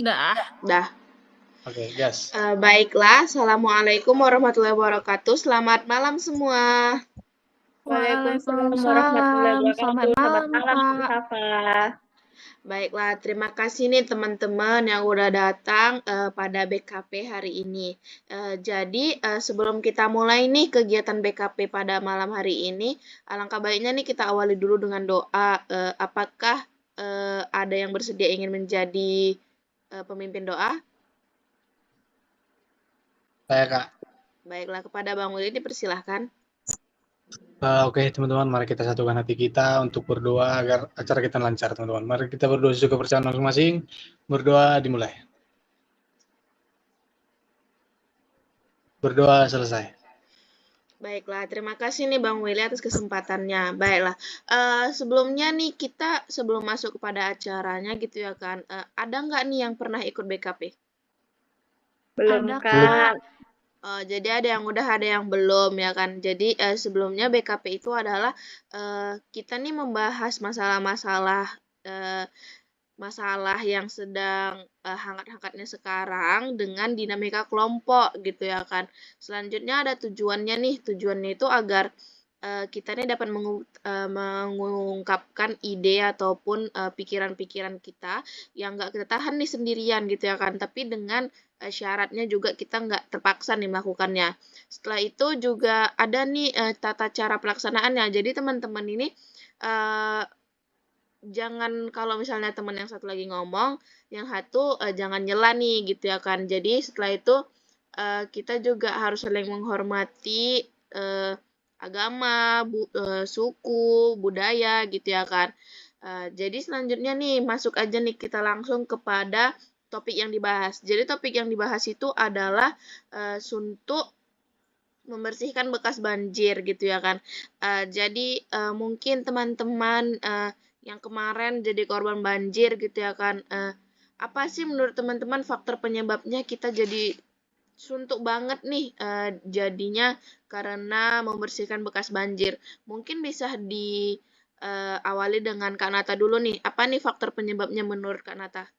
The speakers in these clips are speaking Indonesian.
Dah. Dah. Oke, gas. Baiklah, Assalamualaikum warahmatullahi wabarakatuh. Selamat malam semua. Waalaikumsalam warahmatullahi wabarakatuh. Selamat Selamat malam, malam, Bu Kak. Safa. Baiklah, terima kasih nih teman-teman yang udah datang pada BKP hari ini. Jadi sebelum kita mulai nih kegiatan BKP pada malam hari ini, alangkah baiknya nih kita awali dulu dengan doa. Apakah ada yang bersedia ingin menjadi pemimpin doa? Saya, Kak. Baiklah, kepada Bang Willy dipersilahkan. Oke, teman-teman, mari kita satukan hati kita untuk berdoa agar acara kita lancar, teman-teman. Mari kita berdoa sesuai kepercayaan masing-masing. Berdoa dimulai. Berdoa selesai. Baiklah, terima kasih nih Bang Willy atas kesempatannya. Baiklah, sebelumnya nih kita sebelum masuk kepada acaranya gitu ya kan, ada nggak nih yang pernah ikut BKP? Belum, Ada, Kak. Jadi ada yang udah, ada yang belum ya kan. Jadi sebelumnya BKP itu adalah kita nih membahas masalah-masalah masalah yang sedang hangat-hangatnya sekarang dengan dinamika kelompok gitu ya kan. Selanjutnya ada tujuannya nih. Tujuannya itu agar kita nih dapat mengungkapkan ide ataupun pikiran-pikiran kita yang nggak kita tahan nih sendirian gitu ya kan. Tapi dengan syaratnya juga kita nggak terpaksa nih melakukannya. Setelah itu juga ada nih tata cara pelaksanaannya. Jadi teman-teman ini jangan kalau misalnya teman yang satu lagi ngomong, yang satu jangan nyela nih gitu ya kan. Jadi setelah itu kita juga harus saling menghormati agama, suku, budaya gitu ya kan. Jadi selanjutnya nih masuk aja nih kita langsung kepada topik yang dibahas. Jadi topik yang dibahas itu adalah suntuk membersihkan bekas banjir gitu ya kan. Jadi mungkin teman-teman yang kemarin jadi korban banjir gitu ya kan. Apa sih menurut teman-teman faktor penyebabnya kita jadi suntuk banget nih jadinya karena membersihkan bekas banjir. Mungkin bisa diawali dengan Kak Nata dulu nih. Apa nih faktor penyebabnya menurut Kak Nata?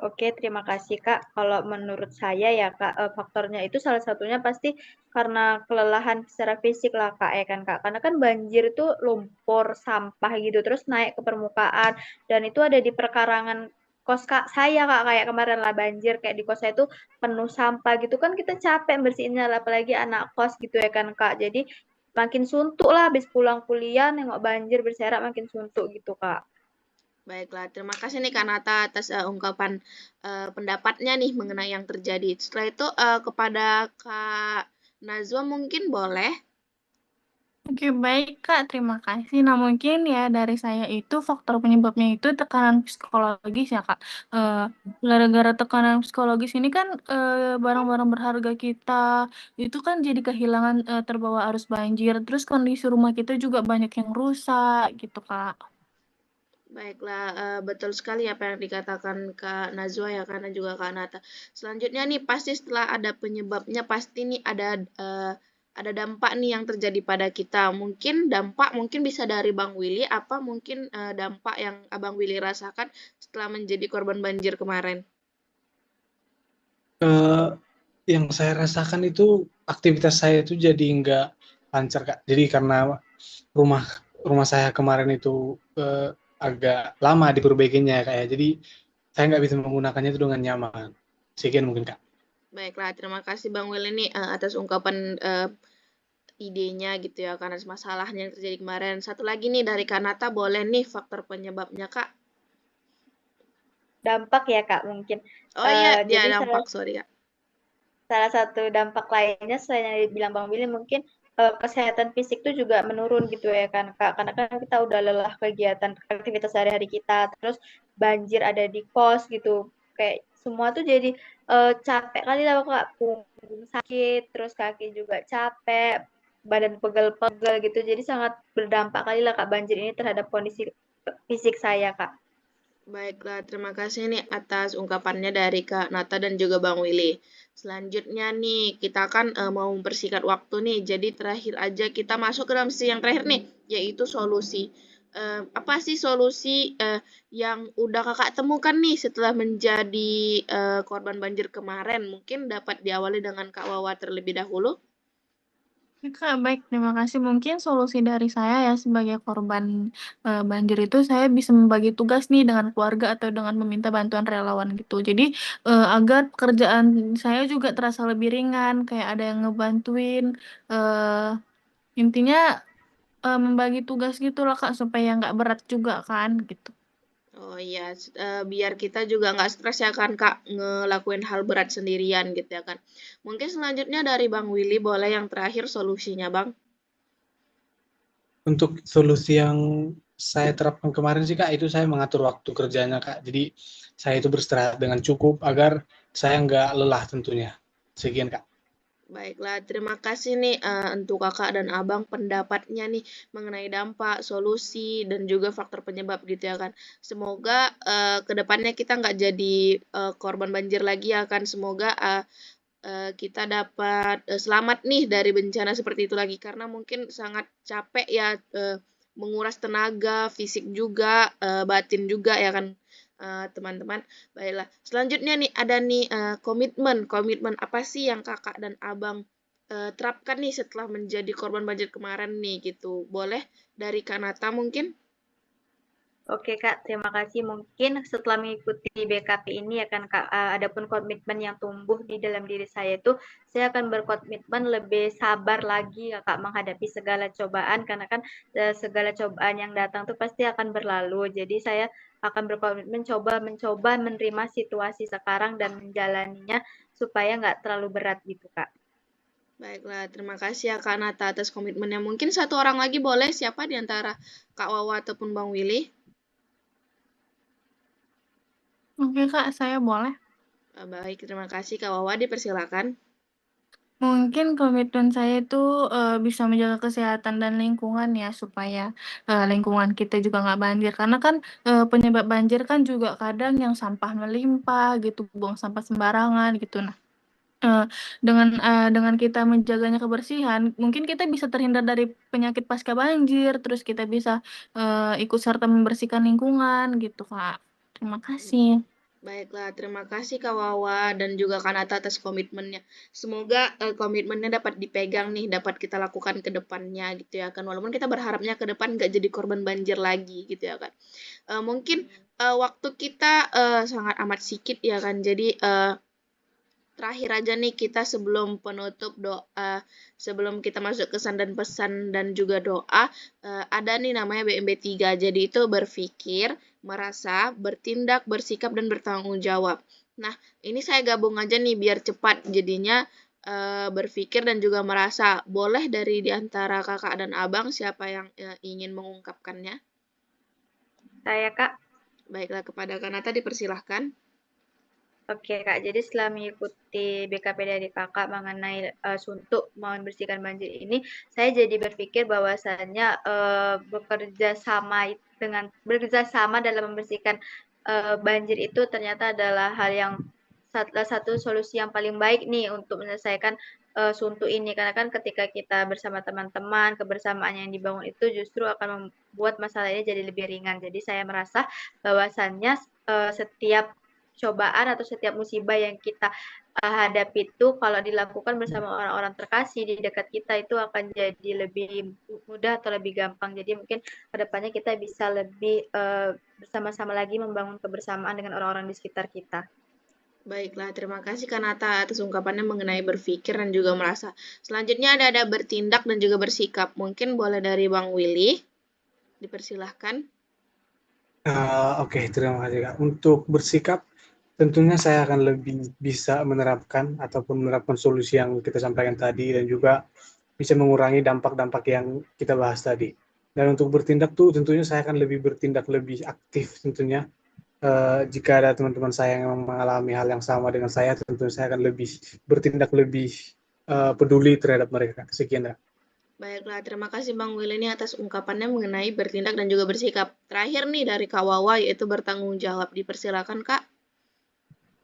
Oke, terima kasih, Kak. Kalau menurut saya ya, Kak, faktornya itu salah satunya pasti karena kelelahan secara fisik lah, Kak, ya kan, Kak. Karena kan banjir itu lumpur, sampah gitu, terus naik ke permukaan, dan itu ada di perkarangan kos Kak saya, Kak, kayak kemarin lah banjir, kayak di kos saya itu penuh sampah gitu kan kita capek bersihinnya, apalagi anak kos gitu ya kan, Kak. Jadi makin suntuk lah habis pulang kuliah nengok banjir berserak makin suntuk gitu, Kak. Baiklah, terima kasih nih Kak Nata atas ungkapan pendapatnya nih mengenai yang terjadi. Setelah itu kepada Kak Nazwa mungkin boleh. Oke, baik, Kak. Terima kasih. Nah, mungkin ya dari saya itu faktor penyebabnya itu tekanan psikologis ya, Kak. Gara-gara tekanan psikologis ini kan barang-barang berharga kita itu kan jadi kehilangan terbawa arus banjir. Terus kondisi rumah kita juga banyak yang rusak gitu, Kak. Baiklah, betul sekali apa yang dikatakan Kak Nazwa ya karena juga Kak Nata. Selanjutnya nih pasti setelah ada penyebabnya pasti nih ada dampak nih yang terjadi pada kita. Mungkin dampak mungkin bisa dari Bang Willy apa mungkin dampak yang Abang Willy rasakan setelah menjadi korban banjir kemarin. Yang saya rasakan itu aktivitas saya itu jadi nggak lancar, Kak. Jadi karena rumah saya kemarin itu agak lama diperbaikinya, Kak ya. Jadi saya nggak bisa menggunakannya itu dengan nyaman. Sekian mungkin, Kak. Baiklah, terima kasih Bang Willy nih atas ungkapan idenya gitu ya karena masalahnya yang terjadi kemarin. Satu lagi nih dari Kanata boleh nih faktor penyebabnya Kak. Dampak ya, Kak, mungkin. Oh iya, dia Jadi dampak, sorry ya. salah satu dampak lainnya selain yang dibilang Bang Willy mungkin kesehatan fisik itu juga menurun gitu ya kan, Kak. Karena kan kita udah lelah kegiatan aktivitas sehari-hari kita, terus banjir ada di kos gitu. Kayak semua tuh jadi capek kali lah, Kak. Punggung sakit, terus kaki juga capek, badan pegel-pegel gitu. Jadi sangat berdampak kali lah, Kak, banjir ini terhadap kondisi fisik saya, Kak. Baiklah, terima kasih nih atas ungkapannya dari Kak Nata dan juga Bang Willy. Selanjutnya nih, kita kan mau mempersingkat waktu nih. Jadi terakhir aja kita masuk ke dalam sesi yang terakhir nih, yaitu solusi. apa sih solusi yang udah kakak temukan nih setelah menjadi korban banjir kemarin? Mungkin dapat diawali dengan Kak Wawa terlebih dahulu. Ya, Kak, baik, terima kasih. Mungkin solusi dari saya ya sebagai korban banjir itu saya bisa membagi tugas nih dengan keluarga atau dengan meminta bantuan relawan gitu. Jadi agar pekerjaan saya juga terasa lebih ringan, kayak ada yang ngebantuin. eh Intinya membagi tugas gitu lah Kak supaya nggak berat juga kan gitu. Oh iya, biar kita juga nggak stres ya kan Kak, ngelakuin hal berat sendirian gitu ya kan. Mungkin selanjutnya dari Bang Willy boleh yang terakhir solusinya Bang. Untuk solusi yang saya terapkan kemarin sih Kak, itu saya mengatur waktu kerjanya Kak. Jadi saya itu beristirahat dengan cukup agar saya nggak lelah tentunya. Sekian Kak. Baiklah, terima kasih nih untuk kakak dan abang pendapatnya nih mengenai dampak, solusi, dan juga faktor penyebab gitu ya kan. Semoga kedepannya kita nggak jadi korban banjir lagi ya kan. Semoga kita dapat selamat nih dari bencana seperti itu lagi karena mungkin sangat capek ya menguras tenaga, fisik juga, batin juga ya kan teman-teman. Baiklah, selanjutnya nih ada nih komitmen. Komitmen apa sih yang kakak dan abang terapkan nih setelah menjadi korban banjir kemarin nih gitu. Boleh dari Kanata mungkin? Oke Kak, terima kasih. Mungkin setelah mengikuti BKP ini ya kan Kak, adapun komitmen yang tumbuh di dalam diri saya itu, saya akan berkomitmen lebih sabar lagi ya Kak menghadapi segala cobaan karena kan segala cobaan yang datang tuh pasti akan berlalu. Jadi saya akan berkomitmen mencoba menerima situasi sekarang dan menjalaninya supaya nggak terlalu berat gitu Kak. Baiklah, terima kasih ya Kak Nata atas komitmennya. Mungkin satu orang lagi boleh, siapa di antara Kak Wawa ataupun Bang Willy? Oke Kak, saya boleh. Baik, terima kasih Kak Wawa, dipersilakan. Mungkin komitmen saya itu bisa menjaga kesehatan dan lingkungan ya supaya lingkungan kita juga nggak banjir karena kan penyebab banjir kan juga kadang yang sampah melimpah gitu, buang sampah sembarangan gitu. Nah, eh, dengan kita menjaganya kebersihan, mungkin kita bisa terhindar dari penyakit pasca banjir, terus kita bisa ikut serta membersihkan lingkungan gitu Kak. Terima kasih. Baiklah, terima kasih Kak Wawa dan juga Kak Nata atas komitmennya. Semoga komitmennya dapat dipegang nih, dapat kita lakukan ke depannya gitu ya kan. Walaupun kita berharapnya ke depan nggak jadi korban banjir lagi gitu ya kan. Mungkin waktu kita sangat amat sedikit ya kan. Jadi terakhir aja nih kita sebelum penutup doa, sebelum kita masuk ke dan pesan dan juga doa, ada nih namanya BMB3. Jadi itu berpikir, merasa, bertindak, bersikap, dan bertanggung jawab. Nah, ini saya gabung aja nih biar cepat jadinya berpikir dan juga merasa. Boleh dari di antara kakak dan abang siapa yang ingin mengungkapkannya? Saya Kak. Baiklah, kepada Kanata dipersilahkan. Oke Kak, jadi setelah mengikuti BKP dari Kakak mengenai suntuk membersihkan banjir ini, saya jadi berpikir bahwasannya bekerja sama dalam membersihkan banjir itu ternyata adalah hal yang salah satu solusi yang paling baik nih untuk menyelesaikan suntuk ini karena kan ketika kita bersama teman-teman kebersamaan yang dibangun itu justru akan membuat masalah ini jadi lebih ringan. Jadi saya merasa bahwasannya setiap cobaan atau setiap musibah yang kita hadapi itu kalau dilakukan bersama orang-orang terkasih di dekat kita itu akan jadi lebih mudah atau lebih gampang. Jadi mungkin kedepannya kita bisa lebih bersama-sama lagi membangun kebersamaan dengan orang-orang di sekitar kita. Baiklah, terima kasih Kanata atas ungkapannya mengenai berpikir dan juga merasa. Selanjutnya ada bertindak dan juga bersikap. Mungkin boleh dari Bang Willy. Dipersilahkan. Oke, terima kasih Kak. Untuk bersikap, tentunya saya akan lebih bisa menerapkan solusi yang kita sampaikan tadi dan juga bisa mengurangi dampak-dampak yang kita bahas tadi. Dan untuk bertindak tuh tentunya saya akan lebih bertindak lebih aktif tentunya. Jika ada teman-teman saya yang mengalami hal yang sama dengan saya, tentunya saya akan lebih bertindak lebih peduli terhadap mereka. Sekian. Baiklah, terima kasih Bang Willy ini atas ungkapannya mengenai bertindak dan juga bersikap. Terakhir nih dari Kak Wawa yaitu bertanggung jawab. Dipersilakan Kak.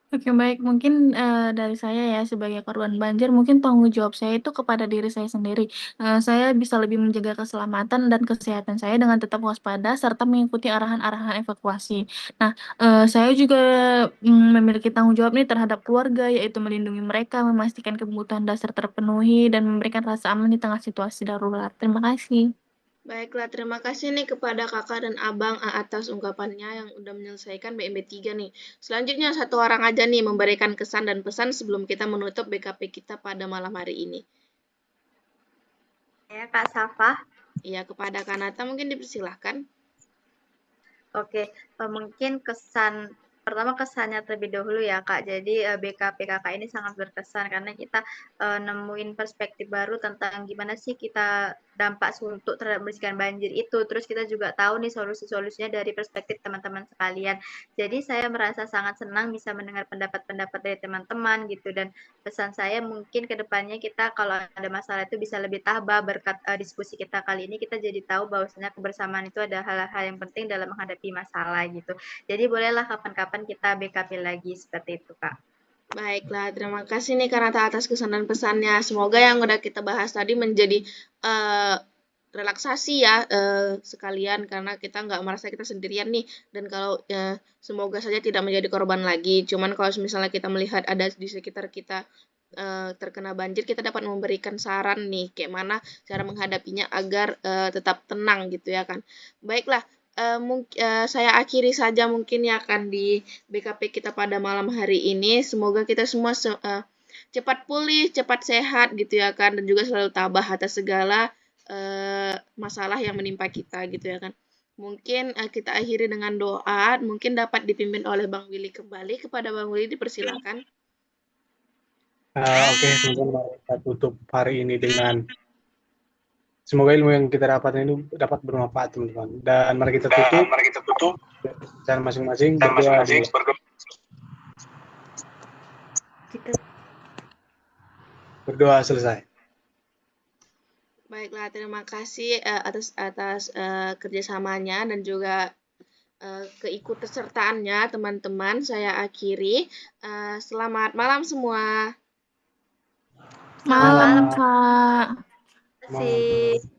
Oke, baik. Mungkin, dari saya ya sebagai korban banjir, mungkin tanggung jawab saya itu kepada diri saya sendiri. Saya bisa lebih menjaga keselamatan dan kesehatan saya dengan tetap waspada serta mengikuti arahan-arahan evakuasi. Nah, saya juga, memiliki tanggung jawab nih terhadap keluarga, yaitu melindungi mereka, memastikan kebutuhan dasar terpenuhi, dan memberikan rasa aman di tengah situasi darurat. Terima kasih. Baiklah, terima kasih nih kepada kakak dan abang atas ungkapannya yang udah menyelesaikan BMB 3 nih. Selanjutnya satu orang aja nih memberikan kesan dan pesan sebelum kita menutup BKP kita pada malam hari ini. Ya, Kak Safa. Iya, kepada Kanata mungkin dipersilahkan. Oke, mungkin pertama kesannya terlebih dahulu ya Kak. Jadi BKP Kakak ini sangat berkesan karena kita nemuin perspektif baru tentang gimana sih kita dampak suntuk terhadap membersihkan banjir itu. Terus kita juga tahu nih solusi-solusinya dari perspektif teman-teman sekalian. Jadi saya merasa sangat senang bisa mendengar pendapat-pendapat dari teman-teman gitu, dan pesan saya mungkin ke depannya kita kalau ada masalah itu bisa lebih tabah berkat diskusi kita kali ini. Kita jadi tahu bahwasanya kebersamaan itu ada hal-hal yang penting dalam menghadapi masalah gitu. Jadi bolehlah kapan-kapan kita BKP lagi seperti itu Kak. Baiklah, terima kasih nih Kanata atas kesan dan pesannya. Semoga yang udah kita bahas tadi menjadi relaksasi ya sekalian, karena kita nggak merasa kita sendirian nih. Dan kalau semoga saja tidak menjadi korban lagi. Cuman kalau misalnya kita melihat ada di sekitar kita terkena banjir, kita dapat memberikan saran nih kayak mana cara menghadapinya agar tetap tenang gitu ya kan. Baiklah, saya akhiri saja mungkin ya kan di BKP kita pada malam hari ini. Semoga kita semua cepat pulih, cepat sehat gitu ya kan, dan juga selalu tabah atas segala masalah yang menimpa kita gitu ya kan. Mungkin kita akhiri dengan doa, mungkin dapat dipimpin oleh Bang Willy kembali. Kepada Bang Willy dipersilakan. Oke, teman-teman, mari kita tutup hari ini dengan semoga ilmu yang kita dapatkan ini dapat bermanfaat, teman-teman. Dan mari kita tutup cara masing-masing berdoa dulu. Berdoa selesai. Baiklah, terima kasih atas kerjasamanya dan juga keikutsertaannya teman-teman. Saya akhiri. Selamat malam semua. Malam, Kak. Terima kasih.